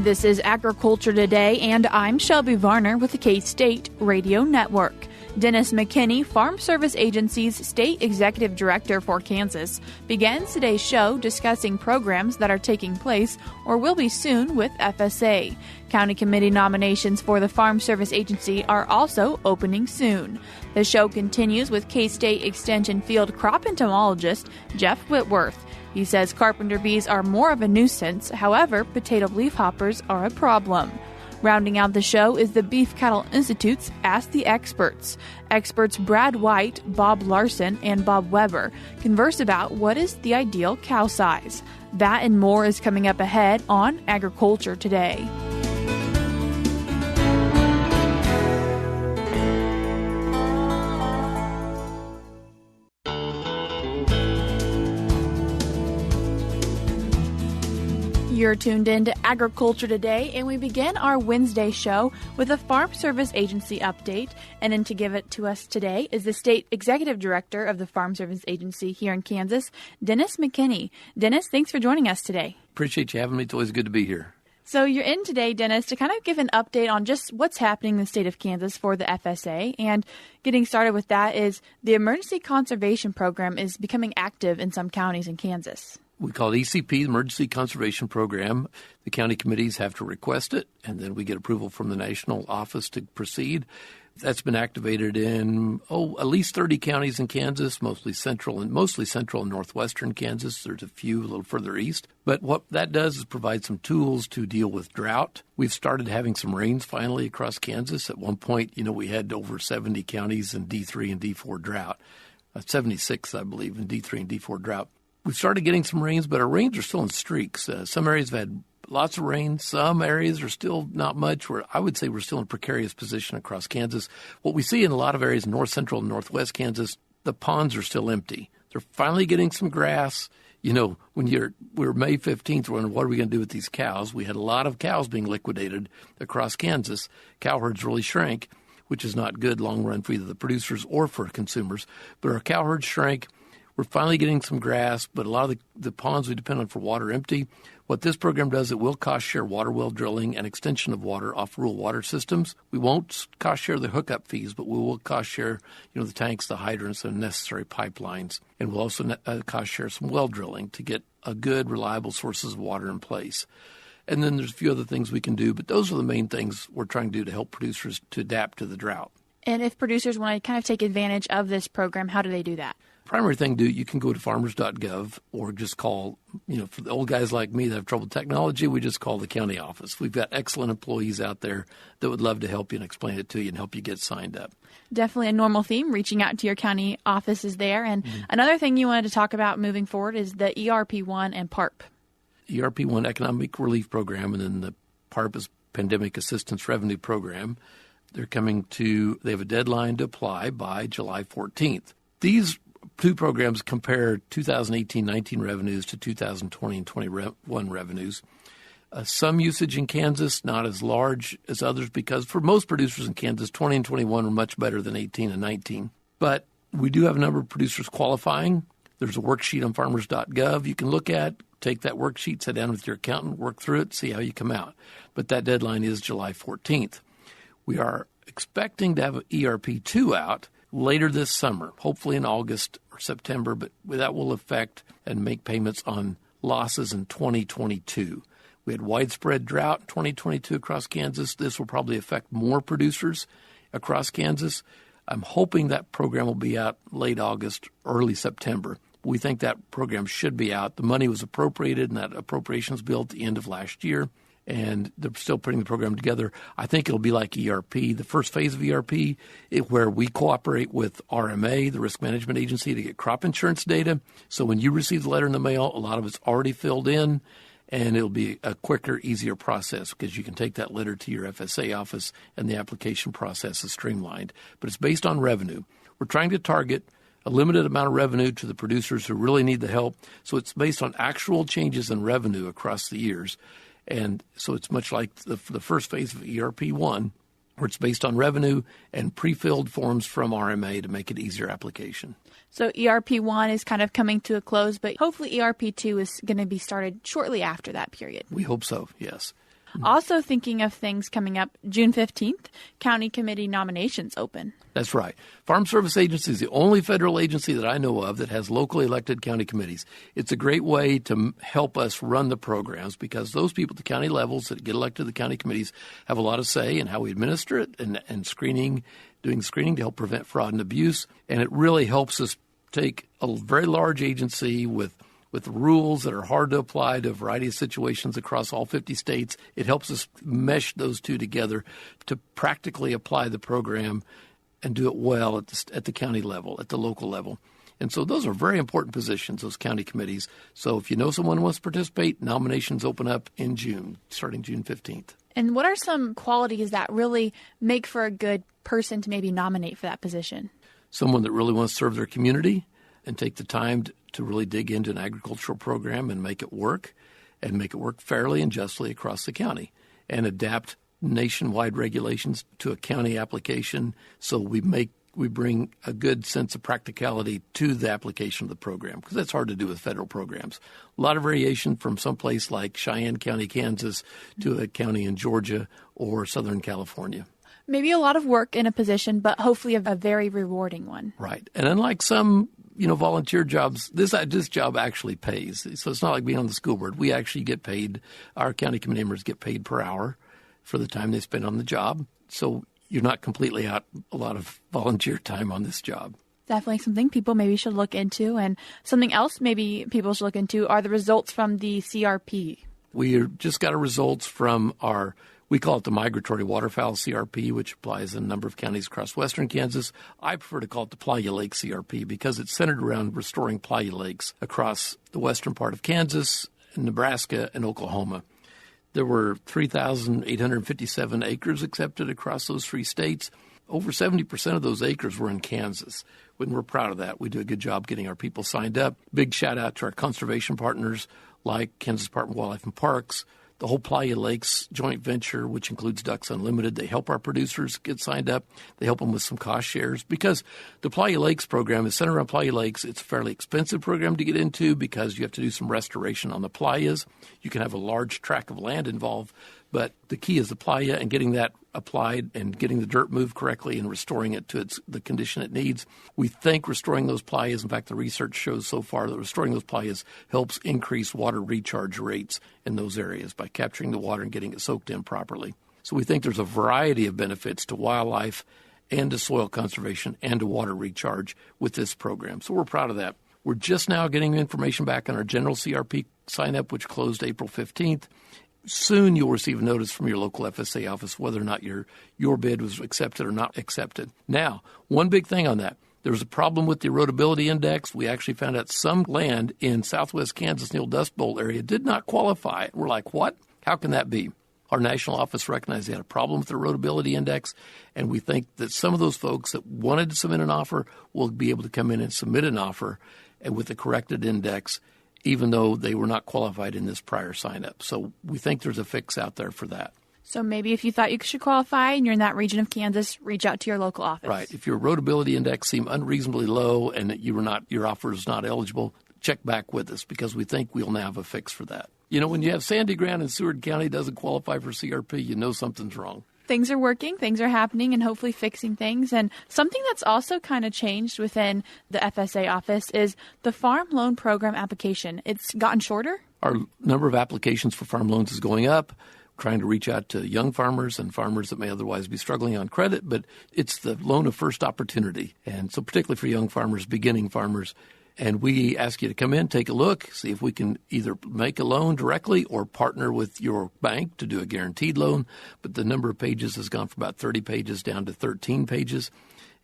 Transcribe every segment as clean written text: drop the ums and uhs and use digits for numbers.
This is Agriculture Today, and I'm Shelby Varner with the K-State Radio Network. Dennis McKinney, Farm Service Agency's State Executive Director for Kansas, begins today's show discussing programs that are taking place or will be soon with FSA. County committee nominations for the Farm Service Agency are also opening soon. The show continues with K-State Extension Field crop entomologist Jeff Whitworth. He says Carpenter bees are more of a nuisance, however, potato leafhoppers are a problem. Rounding out the show is the Beef Cattle Institute's Ask the Experts. Experts Brad White, Bob Larson, and Bob Weaber converse about what is the ideal cow size. That and more is coming up ahead on Agriculture Today. You're tuned in to Agriculture Today, and we begin our Wednesday show with a Farm Service Agency update. And then to give it to us today is the State Executive Director of the Farm Service Agency here in Kansas, Dennis McKinney. Dennis, thanks for joining us today. Appreciate you having me. It's always good to be here. So you're in today, Dennis, to kind of give an update on just what's happening in the state of Kansas for the FSA. And getting started with that is the Emergency Conservation Program is becoming active in some counties in Kansas. We call it ECP, the Emergency Conservation Program. The county committees have to request it, and then we get approval from the national office to proceed. That's been activated in, at least 30 counties in Kansas, mostly central and northwestern Kansas. There's a few a little further east. But what that does is provide some tools to deal with drought. We've started having some rains finally across Kansas. At one point, we had over 70 counties in D3 and D4 drought. 76, I believe, in D3 and D4 drought. We've started getting some rains, but our rains are still in streaks. Some areas have had lots of rain. Some areas are still not much. I would say we're still in a precarious position across Kansas. What we see in a lot of areas in north central and northwest Kansas, the ponds are still empty. They're finally getting some grass. When we're May 15th, we're wondering what are we going to do with these cows? We had a lot of cows being liquidated across Kansas. Cow herds really shrank, which is not good long run for either the producers or for consumers. But our cow herds shrank. We're finally getting some grass, but a lot of the ponds we depend on for water are empty. What this program does, it will cost share water well drilling and extension of water off rural water systems. We won't cost share the hookup fees, but we will cost share, the tanks, the hydrants, and necessary pipelines. And we'll also cost share some well drilling to get a good, reliable sources of water in place. And then there's a few other things we can do, but those are the main things we're trying to do to help producers to adapt to the drought. And if producers want to kind of take advantage of this program, how do they do that? Primary thing to do, you can go to farmers.gov or just call, for the old guys like me that have trouble with technology, we just call the county office. We've got excellent employees out there that would love to help you and explain it to you and help you get signed up. Definitely a normal theme, reaching out to your county offices there. And another thing you wanted to talk about moving forward is the ERP1 and PARP. ERP1 Economic Relief Program, and then the PARP is Pandemic Assistance Revenue Program. They have a deadline to apply by July 14th. These two programs compare 2018-19 revenues to 2020 and 21 revenues. Some usage in Kansas, not as large as others, because for most producers in Kansas, 20 and 21 are much better than 18 and 19. But we do have a number of producers qualifying. There's a worksheet on farmers.gov you can look at. Take that worksheet, sit down with your accountant, work through it, see how you come out. But that deadline is July 14th. We are expecting to have ERP2 out later this summer, hopefully in August or September, but that will affect and make payments on losses in 2022. We had widespread drought in 2022 across Kansas. This will probably affect more producers across Kansas. I'm hoping that program will be out late August, early September. We think that program should be out. The money was appropriated, and that appropriations bill at the end of last year, and they're still putting the program together. I think it'll be like ERP. The first phase of ERP, where we cooperate with RMA, the Risk Management Agency, to get crop insurance data. So when you receive the letter in the mail, a lot of it's already filled in, and it'll be a quicker, easier process because you can take that letter to your FSA office, and the application process is streamlined. But it's based on revenue. We're trying to target a limited amount of revenue to the producers who really need the help. So it's based on actual changes in revenue across the years. And so it's much like the first phase of ERP1, where it's based on revenue and pre-filled forms from RMA to make it easier application. So ERP1 is kind of coming to a close, but hopefully ERP2 is going to be started shortly after that period. We hope so, yes. Also thinking of things coming up, June 15th, county committee nominations open. That's right. Farm Service Agency is the only federal agency that I know of that has locally elected county committees. It's a great way to help us run the programs because those people at the county levels that get elected to the county committees have a lot of say in how we administer it and screening, doing screening to help prevent fraud and abuse. And it really helps us take a very large agency with rules that are hard to apply to a variety of situations across all 50 states. It helps us mesh those two together to practically apply the program and do it well at the county level, at the local level. And so those are very important positions, those county committees. So if you know someone who wants to participate, nominations open up in June, starting June 15th. And what are some qualities that really make for a good person to maybe nominate for that position? Someone that really wants to serve their community and take the time to really dig into an agricultural program and make it work fairly and justly across the county and adapt nationwide regulations to a county application so we bring a good sense of practicality to the application of the program because that's hard to do with federal programs. A lot of variation from someplace like Cheyenne County, Kansas to a county in Georgia or Southern California. Maybe a lot of work in a position, but hopefully a very rewarding one. Right. And unlike some volunteer jobs, this job actually pays. So it's not like being on the school board. We actually get paid. Our county committee members get paid per hour for the time they spend on the job. So you're not completely out a lot of volunteer time on this job. Definitely something people maybe should look into. And something else maybe people should look into are the results from the CRP. We just got our results from we call it the Migratory Waterfowl CRP, which applies in a number of counties across western Kansas. I prefer to call it the Playa Lake CRP because it's centered around restoring playa lakes across the western part of Kansas, Nebraska, and Oklahoma. There were 3,857 acres accepted across those three states. Over 70% of those acres were in Kansas. And we're proud of that. We do a good job getting our people signed up. Big shout out to our conservation partners like Kansas Department of Wildlife and Parks, the whole Playa Lakes joint venture, which includes Ducks Unlimited. They help our producers get signed up. They help them with some cost shares because the Playa Lakes program is centered around Playa Lakes. It's a fairly expensive program to get into because you have to do some restoration on the playas. You can have a large tract of land involved, but the key is the playa and getting that applied and getting the dirt moved correctly and restoring it to the condition it needs. We think restoring those playas, in fact, the research shows so far that restoring those playas helps increase water recharge rates in those areas by capturing the water and getting it soaked in properly. So we think there's a variety of benefits to wildlife and to soil conservation and to water recharge with this program. So we're proud of that. We're just now getting information back on our general CRP sign-up, which closed April 15th. Soon you'll receive a notice from your local FSA office whether or not your bid was accepted or not accepted. Now, one big thing on that, there was a problem with the erodibility index. We actually found out some land in southwest Kansas, the old Dust Bowl area, did not qualify. We're like, what? How can that be? Our national office recognized they had a problem with the erodibility index, and we think that some of those folks that wanted to submit an offer will be able to come in and submit an offer and with the corrected index, even though they were not qualified in this prior sign-up. So we think there's a fix out there for that. So maybe if you thought you should qualify and you're in that region of Kansas, reach out to your local office. Right. If your erodibility index seemed unreasonably low and that your offer is not eligible, check back with us because we think we'll now have a fix for that. When you have sandy ground in Seward County doesn't qualify for CRP, you know something's wrong. Things are working, things are happening, and hopefully fixing things. And something that's also kind of changed within the FSA office is the Farm Loan Program application. It's gotten shorter. Our number of applications for farm loans is going up, trying to reach out to young farmers and farmers that may otherwise be struggling on credit, but it's the loan of first opportunity. And so particularly for young farmers, beginning farmers, and we ask you to come in, take a look, see if we can either make a loan directly or partner with your bank to do a guaranteed loan. But the number of pages has gone from about 30 pages down to 13 pages.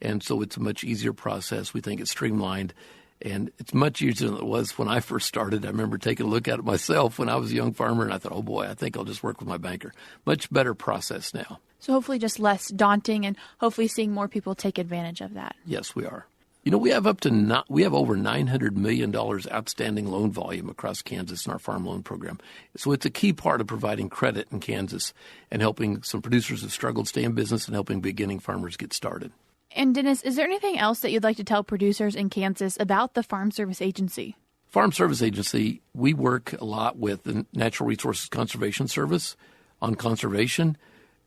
And so it's a much easier process. We think it's streamlined. And it's much easier than it was when I first started. I remember taking a look at it myself when I was a young farmer, and I thought, oh, boy, I think I'll just work with my banker. Much better process now. So hopefully just less daunting and hopefully seeing more people take advantage of that. Yes, we are. We have over $900 million outstanding loan volume across Kansas in our farm loan program. So it's a key part of providing credit in Kansas and helping some producers who struggled stay in business and helping beginning farmers get started. And Dennis, is there anything else that you'd like to tell producers in Kansas about the Farm Service Agency? Farm Service Agency, we work a lot with the Natural Resources Conservation Service on conservation.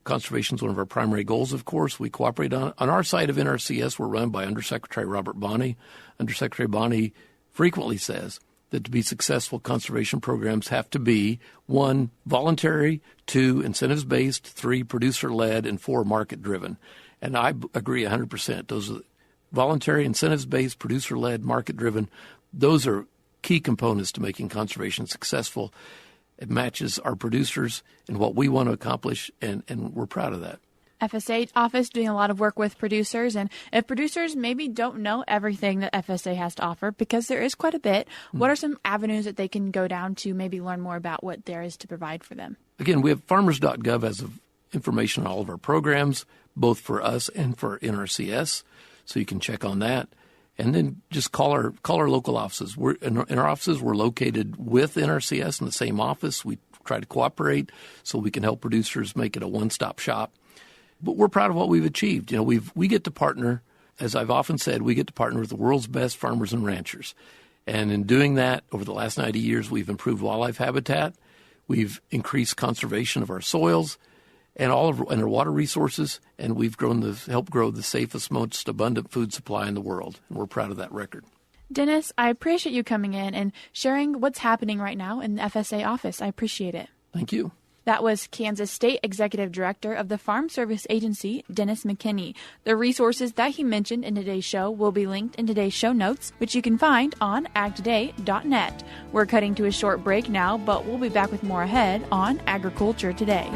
Conservation is one of our primary goals, of course. We cooperate on our side of NRCS. We're run by Undersecretary Robert Bonney. Undersecretary Bonney frequently says that to be successful, conservation programs have to be 1, voluntary, 2, incentives-based, 3, producer-led, and 4, market-driven. And I agree 100%. Those are voluntary, incentives-based, producer-led, market-driven. Those are key components to making conservation successful. It matches our producers and what we want to accomplish, and we're proud of that. FSA office doing a lot of work with producers, and if producers maybe don't know everything that FSA has to offer, because there is quite a bit, what are some avenues that they can go down to maybe learn more about what there is to provide for them? Again, we have farmers.gov as of information on all of our programs, both for us and for NRCS, so you can check on that. And then just call our local offices. In our offices, we're located with NRCS in the same office. We try to cooperate so we can help producers make it a one-stop shop. But we're proud of what we've achieved. You know, we get to partner, as I've often said, we get to partner with the world's best farmers and ranchers. And in doing that, over the last 90 years, we've improved wildlife habitat, we've increased conservation of our soils and and our water resources, and we've helped grow the safest, most abundant food supply in the world. And we're proud of that record. Dennis, I appreciate you coming in and sharing what's happening right now in the FSA office. I appreciate it. Thank you. That was Kansas State Executive Director of the Farm Service Agency, Dennis McKinney. The resources that he mentioned in today's show will be linked in today's show notes, which you can find on agtoday.net. We're cutting to a short break now, but we'll be back with more ahead on Agriculture Today.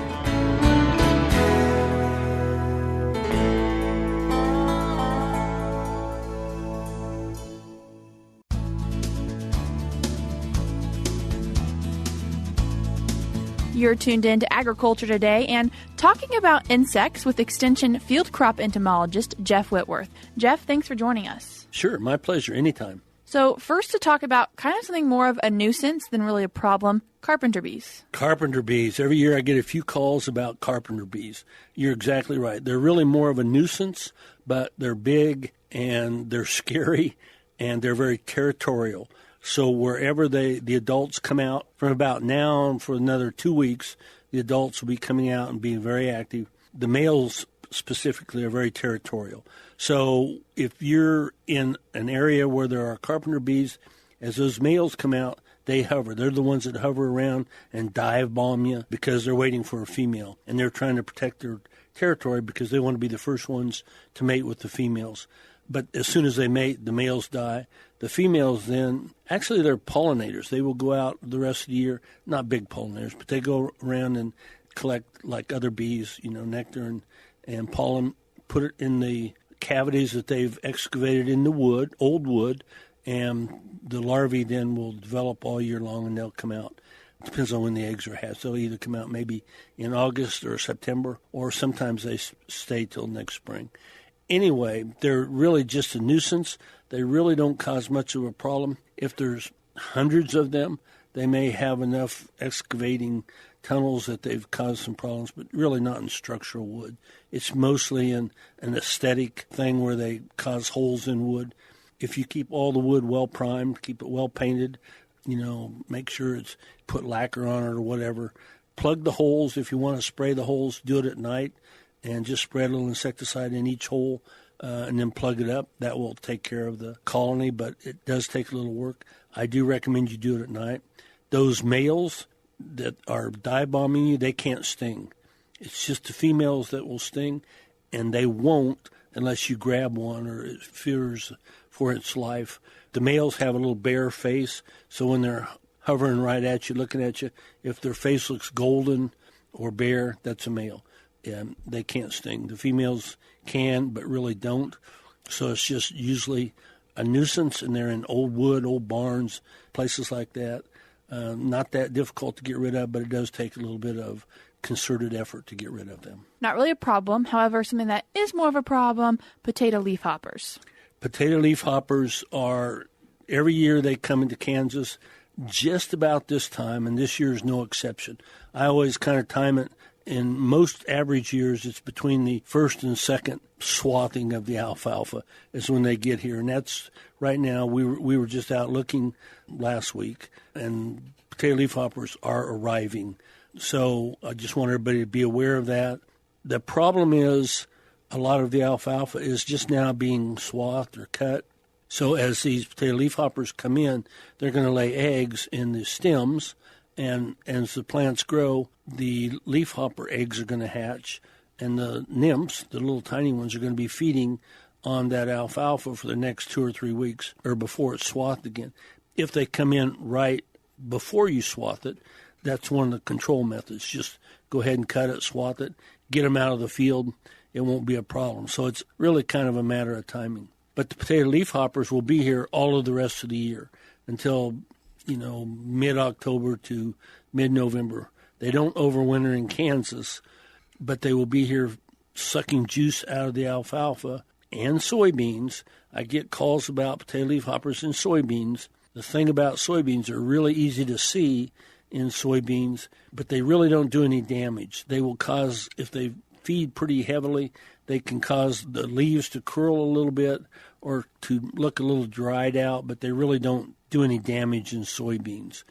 You're tuned in to Agriculture Today and talking about insects with Extension Field Crop Entomologist Jeff Whitworth. Jeff, thanks for joining us. Sure, my pleasure, anytime. So first to talk about kind of something more of a nuisance than really a problem, carpenter bees. Carpenter bees. Every year I get a few calls about carpenter bees. You're exactly right. They're really more of a nuisance, but they're big and they're scary and they're very territorial. So wherever the adults come out, from about now and for another 2 weeks, the adults will be coming out and being very active. The males specifically are very territorial. So if you're in an area where there are carpenter bees, as those males come out, they hover. They're the ones that hover around and dive bomb you because they're waiting for a female. And they're trying to protect their territory because they want to be the first ones to mate with the females. But as soon as they mate, the males die. The females then, actually they're pollinators. They will go out the rest of the year, not big pollinators, but they go around and collect like other bees, nectar and pollen, put it in the cavities that they've excavated in the wood, old wood, and the larvae then will develop all year long and they'll come out. It depends on when the eggs are hatched. They'll either come out maybe in August or September, or sometimes they stay till next spring. Anyway, they're really just a nuisance. They really don't cause much of a problem. If there's hundreds of them, they may have enough excavating tunnels that they've caused some problems, but really not in structural wood. It's mostly an aesthetic thing where they cause holes in wood. If you keep all the wood well primed, keep it well painted, make sure it's put lacquer on it or whatever. Plug the holes. If you want to spray the holes, do it at night. And just spread a little insecticide in each hole and then plug it up. That will take care of the colony, but it does take a little work. I do recommend you do it at night. Those males that are dive bombing you, they can't sting. It's just the females that will sting, and they won't unless you grab one or it fears for its life. The males have a little bare face, so when they're hovering right at you, looking at you, if their face looks golden or bare, that's a male. They can't sting. The females can, but really don't. So it's just usually a nuisance, and they're in old wood, old barns, places like that. Not that difficult to get rid of, but it does take a little bit of concerted effort to get rid of them. Not really a problem. However, something that is more of a problem, potato leafhoppers. Potato leafhoppers are, every year they come into Kansas just about this time, and this year is no exception. I always kind of time it. In most average years, it's between the first and second swathing of the alfalfa is when they get here. And that's right now. We were just out looking last week, and potato leafhoppers are arriving. So I just want everybody to be aware of that. The problem is a lot of the alfalfa is just now being swathed or cut. So as these potato leafhoppers come in, they're going to lay eggs in the stems, and as the plants grow, the leafhopper eggs are going to hatch, and the nymphs, the little tiny ones, are going to be feeding on that alfalfa for the next 2 or 3 weeks or before it's swathed again. If they come in right before you swath it, that's one of the control methods. Just go ahead and cut it, swath it, get them out of the field. It won't be a problem. So it's really kind of a matter of timing. But the potato leafhoppers will be here all of the rest of the year until, mid-October to mid-November. They don't overwinter in Kansas, but they will be here sucking juice out of the alfalfa and soybeans. I get calls about potato leafhoppers and soybeans. The thing about soybeans, they're really easy to see in soybeans, but they really don't do any damage. They will cause, if they feed pretty heavily, they can cause the leaves to curl a little bit or to look a little dried out, but they really don't do any damage in soybeans.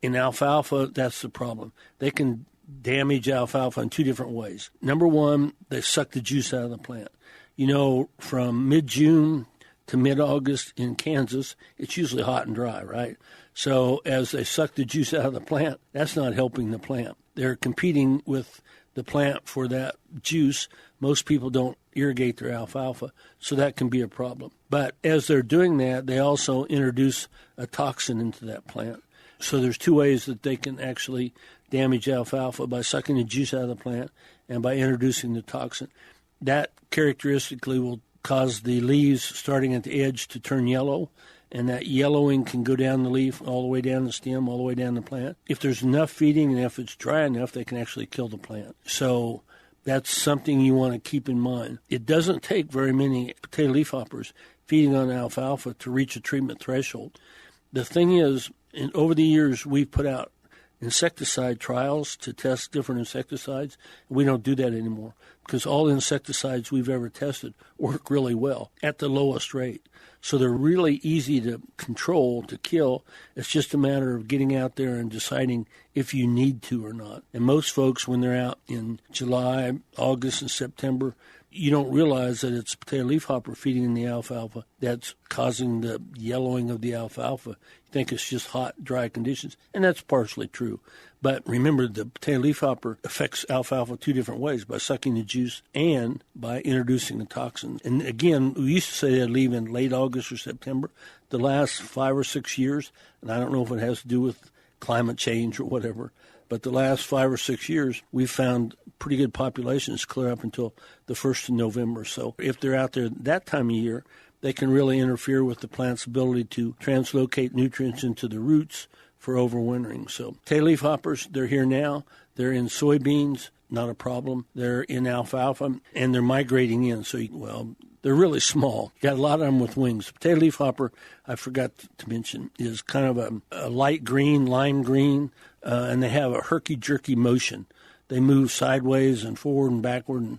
In alfalfa, that's the problem. They can damage alfalfa in 2 different ways. Number one, they suck the juice out of the plant. From mid-June to mid-August in Kansas, it's usually hot and dry, right? So as they suck the juice out of the plant, that's not helping the plant. They're competing with the plant for that juice. Most people don't irrigate their alfalfa, so that can be a problem. But as they're doing that, they also introduce a toxin into that plant. So there's 2 ways that they can actually damage alfalfa: by sucking the juice out of the plant and by introducing the toxin. That characteristically will cause the leaves starting at the edge to turn yellow, and that yellowing can go down the leaf, all the way down the stem, all the way down the plant. If there's enough feeding and if it's dry enough, they can actually kill the plant. So that's something you want to keep in mind. It doesn't take very many potato leafhoppers feeding on alfalfa to reach a treatment threshold. The thing is, over the years, we've put out insecticide trials to test different insecticides. We don't do that anymore because all insecticides we've ever tested work really well at the lowest rate. So they're really easy to control, to kill. It's just a matter of getting out there and deciding if you need to or not. And most folks, when they're out in July, August, and September, you don't realize that it's potato leafhopper feeding in the alfalfa that's causing the yellowing of the alfalfa. You think it's just hot, dry conditions, and that's partially true. But remember, the potato leafhopper affects alfalfa 2 different ways: by sucking the juice and by introducing the toxin. And again, we used to say they'd leave in late August or September. The last 5 or 6 years, and I don't know if it has to do with climate change or whatever, but the last 5 or 6 years, we've found pretty good populations clear up until the 1st of November. So if they're out there that time of year, they can really interfere with the plant's ability to translocate nutrients into the roots for overwintering. So potato leafhoppers, they're here now. They're in soybeans, not a problem. They're in alfalfa, and they're migrating in. So, they're really small. You got a lot of them with wings. Potato leafhopper, I forgot to mention, is kind of a light green, lime green, and they have a herky-jerky motion. They move sideways and forward and backward,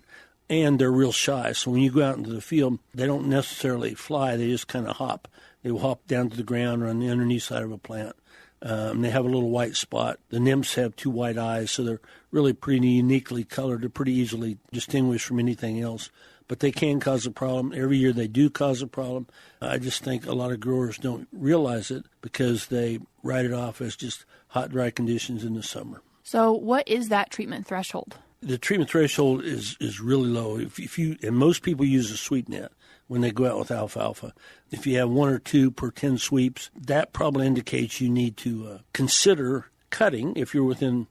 and they're real shy. So when you go out into the field, they don't necessarily fly. They just kind of hop. They will hop down to the ground or on the underneath side of a plant. They have a little white spot. The nymphs have 2 white eyes, so they're really pretty uniquely colored. They're pretty easily distinguished from anything else. But they can cause a problem. Every year they do cause a problem. I just think a lot of growers don't realize it because they write it off as just hot, dry conditions in the summer. So what is that treatment threshold? The treatment threshold is really low. And most people use a sweep net when they go out with alfalfa. If you have 1 or 2 per 10 sweeps, that probably indicates you need to consider cutting. If you're within,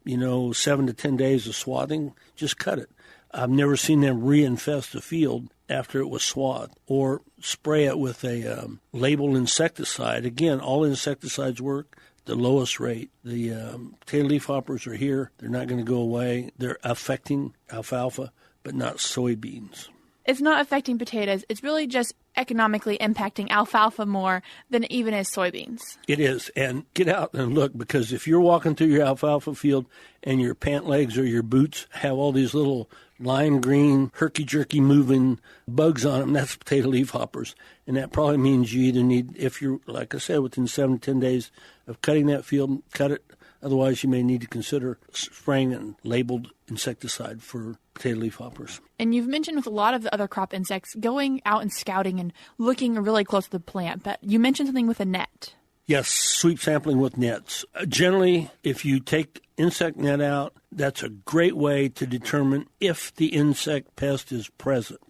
7 to 10 days of swathing, just cut it. I've never seen them reinfest the field after it was swathed or spray it with a labeled insecticide. Again, all insecticides work the lowest rate. The potato leafhoppers are here. They're not going to go away. They're affecting alfalfa, but not soybeans. it's not affecting potatoes. It's really just economically impacting alfalfa more than it even is soybeans. It is. And get out and look, because if you're walking through your alfalfa field and your pant legs or your boots have all these little lime green, herky-jerky moving bugs on them, that's potato leafhoppers. And that probably means you either need, if you're, like I said, within 7 to 10 days of cutting that field, cut it. Otherwise, you may need to consider spraying a labeled insecticide for potato leafhoppers. And you've mentioned with a lot of the other crop insects, going out and scouting and looking really close to the plant. But you mentioned something with a net. Yes, sweep sampling with nets. Generally, if you take insect net out, that's a great way to determine if the insect pest is present.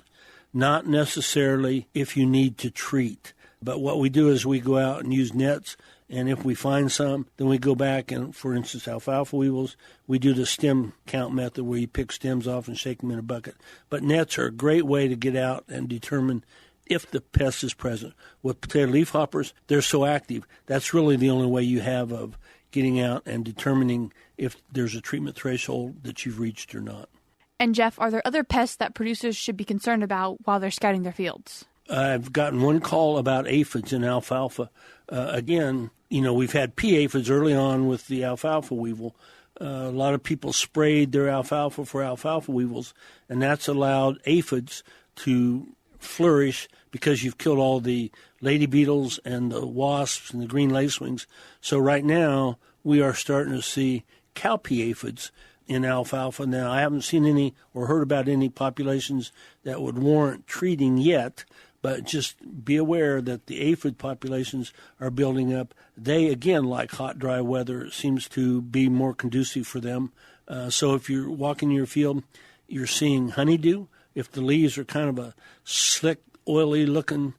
Not necessarily if you need to treat. But what we do is we go out and use nets, and if we find some, then we go back and, for instance, alfalfa weevils, we do the stem count method where you pick stems off and shake them in a bucket. But nets are a great way to get out and determine if the pest is present. With potato leafhoppers, they're so active. That's really the only way you have of getting out and determining if there's a treatment threshold that you've reached or not. And Jeff, are there other pests that producers should be concerned about while they're scouting their fields? I've gotten one call about aphids in alfalfa. Again, we've had pea aphids early on with the alfalfa weevil. A lot of people sprayed their alfalfa for alfalfa weevils, and that's allowed aphids to flourish because you've killed all the lady beetles and the wasps and the green lacewings. So right now we are starting to see cowpea aphids in alfalfa. Now, I haven't seen any or heard about any populations that would warrant treating yet, but just be aware that the aphid populations are building up. They, again, like hot, dry weather. It seems to be more conducive for them. So if you're walking your field, you're seeing honeydew. If the leaves are kind of a slick, oily looking,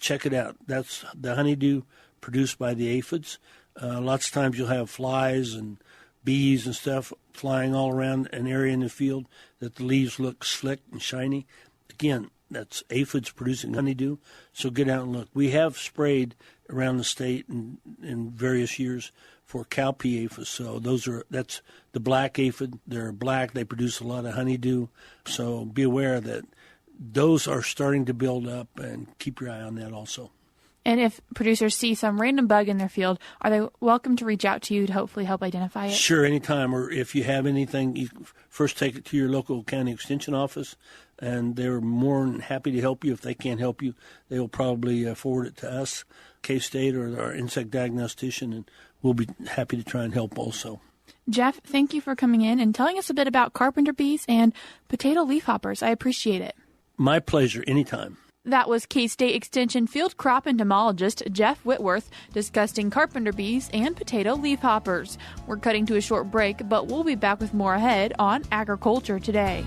check it out. That's the honeydew produced by the aphids. Lots of times you'll have flies and bees and stuff flying all around an area in the field that the leaves look slick and shiny. Again, that's aphids producing honeydew, so get out and look. We have sprayed around the state in various years for cowpea aphids, so that's the black aphid. They're black, they produce a lot of honeydew, so be aware that those are starting to build up, and keep your eye on that also. And if producers see some random bug in their field, are they welcome to reach out to you to hopefully help identify it? Sure, anytime. Or if you have anything, you first take it to your local county extension office, and they're more than happy to help you. If they can't help you, they will probably forward it to us, K-State, or our insect diagnostician, and we'll be happy to try and help also. Jeff, thank you for coming in and telling us a bit about carpenter bees and potato leafhoppers. I appreciate it. My pleasure, anytime. That was K-State Extension Field Crop Entomologist Jeff Whitworth discussing carpenter bees and potato leafhoppers. We're cutting to a short break, but we'll be back with more ahead on Agriculture Today.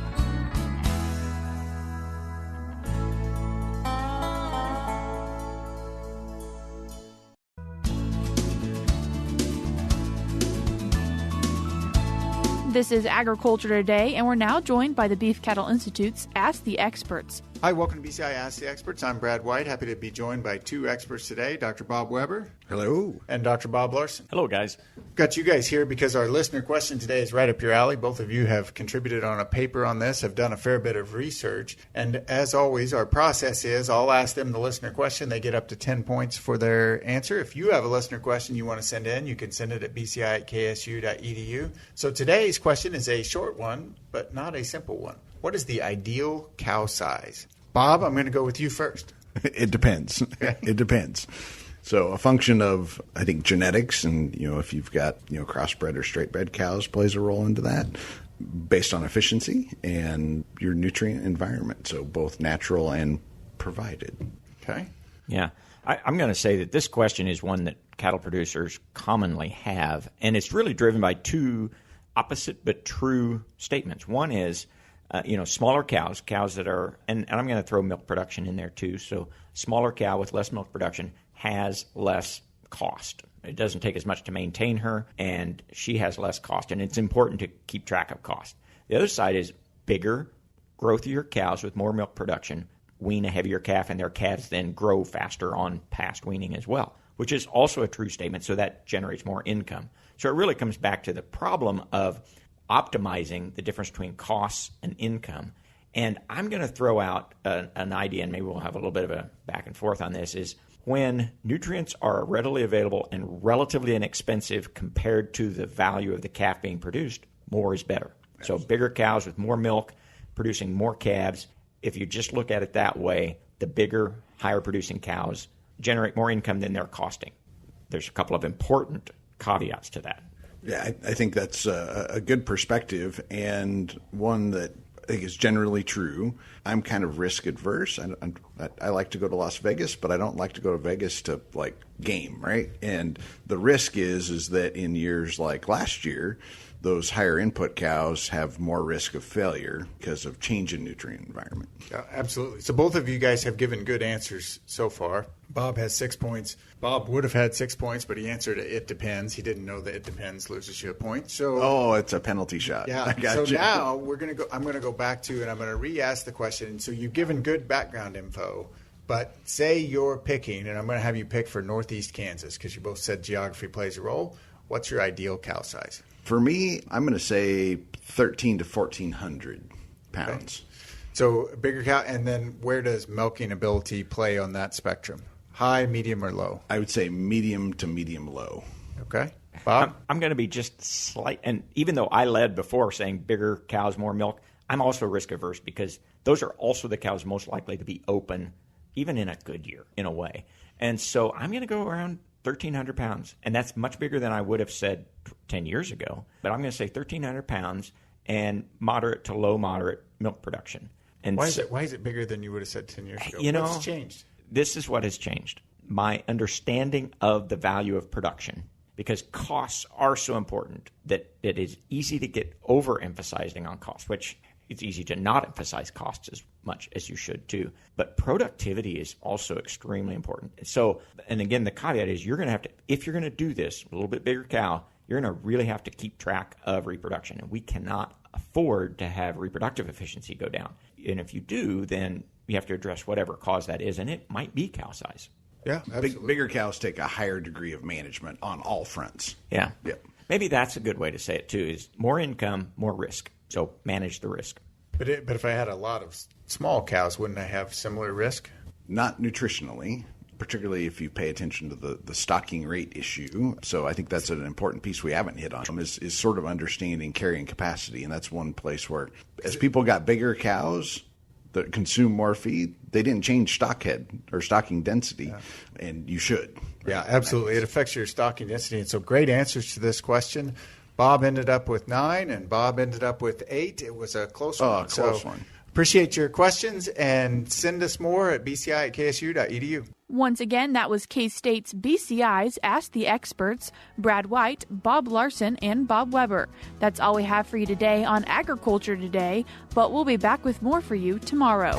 This is Agriculture Today, and we're now joined by the Beef Cattle Institute's Ask the Experts. Hi, welcome to BCI Ask the Experts. I'm Brad White. Happy to be joined by two experts today, Dr. Bob Weaber. Hello. And Dr. Bob Larson. Hello, guys. Got you guys here because our listener question today is right up your alley. Both of you have contributed on a paper on this, have done a fair bit of research. And as always, our process is I'll ask them the listener question. They get up to 10 points for their answer. If you have a listener question you want to send in, you can send it at bci@ksu.edu. So today's question is a short one, but not a simple one. What is the ideal cow size? Bob, I'm going to go with you first. It depends. It depends. So a function of, I think, genetics and, if you've got, crossbred or straightbred cows plays a role into that based on efficiency and your nutrient environment. So both natural and provided. Okay. Yeah. I'm going to say that this question is one that cattle producers commonly have, and it's really driven by two opposite but true statements. One is, smaller cows that are, and I'm going to throw milk production in there too. So smaller cow with less milk production has less cost. It doesn't take as much to maintain her, and she has less cost. And it's important to keep track of cost. The other side is bigger, growthier cows with more milk production wean a heavier calf, and their calves then grow faster on past weaning as well, which is also a true statement. So that generates more income. So it really comes back to the problem of optimizing the difference between costs and income. And I'm going to throw out an idea, and maybe we'll have a little bit of a back and forth on this, is when nutrients are readily available and relatively inexpensive compared to the value of the calf being produced, more is better. So bigger cows with more milk, producing more calves. If you just look at it that way, the bigger, higher producing cows generate more income than they're costing. There's a couple of important caveats to that. Yeah, I think that's a good perspective, and one that I think is generally true. I'm kind of risk adverse. I like to go to Las Vegas, but I don't like to go to Vegas to like game, right? And the risk is that in years like last year, those higher input cows have more risk of failure because of change in nutrient environment. Yeah, absolutely. So both of you guys have given good answers so far. Bob has 6 points. Bob would have had 6 points, but he answered it depends. He didn't know that it depends loses you a point. So it's a penalty shot. Yeah. I got so you. now I'm going to go back to, and I'm going to re-ask the question. So you've given good background info, but say you're picking, and I'm going to have you pick for Northeast Kansas because you both said geography plays a role. What's your ideal cow size? For me, I'm going to say 1,300 to 1,400 pounds. Okay. So bigger cow, and then where does milking ability play on that spectrum? High, medium, or low? I would say medium to medium low. Okay. Bob? I'm going to be just slight, and even though I led before saying bigger cows, more milk, I'm also risk averse because those are also the cows most likely to be open, even in a good year, in a way. And so I'm going to go around 1,300 pounds, and that's much bigger than I would have said 10 years ago. But I'm going to say 1,300 pounds and moderate to low moderate milk production. And why is it bigger than you would have said 10 years ago? What's changed? This is what has changed. My understanding of the value of production, because costs are so important that it is easy to get overemphasizing on costs, which it's easy to not emphasize costs as much as you should too. But productivity is also extremely important. So, and again, the caveat is you're going to have to, if you're going to do this, a little bit bigger cow, you're going to really have to keep track of reproduction. And we cannot afford to have reproductive efficiency go down. And if you do, then you have to address whatever cause that is, and it might be cow size. Yeah, bigger cows take a higher degree of management on all fronts. Yeah. Yep. Maybe that's a good way to say it, too, is more income, more risk. So manage the risk. But if I had a lot of small cows, wouldn't I have similar risk? Not nutritionally, particularly if you pay attention to the stocking rate issue. So I think that's an important piece we haven't hit on is sort of understanding carrying capacity. And that's one place where as people got bigger cows that consume more feed, they didn't change stock head or stocking density, and you should. Right? Yeah, absolutely. It affects your stocking density. And so great answers to this question. Bob ended up with 9, and Bob ended up with 8. It was a close one. Close one. Appreciate your questions, and send us more at bci@ksu.edu. Once again, that was K-State's BCI's Ask the Experts, Brad White, Bob Larson, and Bob Weber. That's all we have for you today on Agriculture Today, but we'll be back with more for you tomorrow.